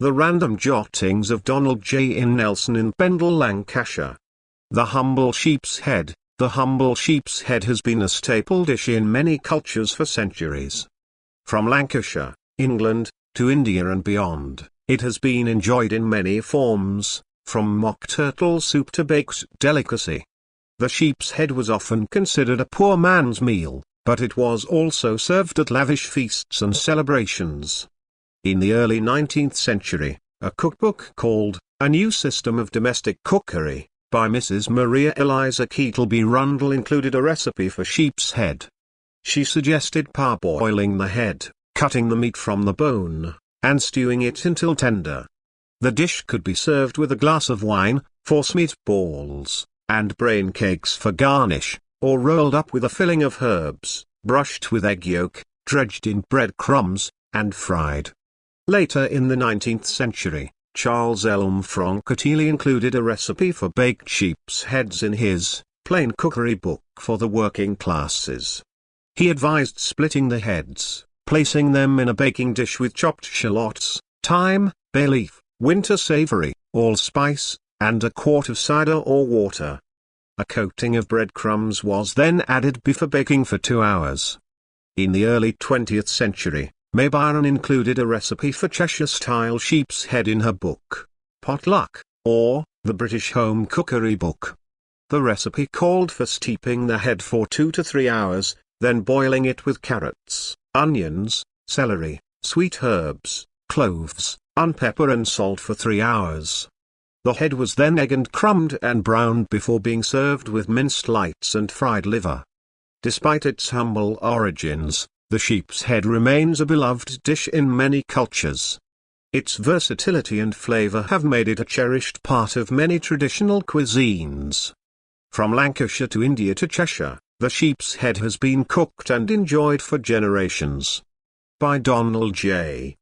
The Random Jottings of Donald J. in Nelson in Pendle, Lancashire. The humble sheep's head. The humble sheep's head has been a staple dish in many cultures for centuries. From Lancashire, England, to India and beyond, it has been enjoyed in many forms, from mock turtle soup to baked delicacy. The sheep's head was often considered a poor man's meal, but it was also served at lavish feasts and celebrations. In the early 19th century, a cookbook called A New System of Domestic Cookery, by Mrs. Maria Eliza Ketelby Rundell included a recipe for sheep's head. She suggested parboiling the head, cutting the meat from the bone, and stewing it until tender. The dish could be served with a glass of wine, forcemeat balls, and brain cakes for garnish, or rolled up with a filling of herbs, brushed with egg yolk, dredged in bread crumbs, and fried. Later in the 19th century, Charles Francatelli included a recipe for baked sheep's heads in his Plain Cookery book for the working classes. He advised splitting the heads, placing them in a baking dish with chopped shallots, thyme, bay leaf, winter savory, allspice, and a quart of cider or water. A coating of breadcrumbs was then added before baking for 2 hours. In the early 20th century, May Byron included a recipe for Cheshire-style sheep's head in her book, Potluck, or the British Home Cookery Book. The recipe called for steeping the head for 2 to 3 hours, then boiling it with carrots, onions, celery, sweet herbs, cloves, pepper and salt for 3 hours. The head was then egged and crumbed and browned before being served with minced lights and fried liver. Despite its humble origins, the sheep's head remains a beloved dish in many cultures. Its versatility and flavor have made it a cherished part of many traditional cuisines. From Lancashire to India to Cheshire, the sheep's head has been cooked and enjoyed for generations. By Donald J.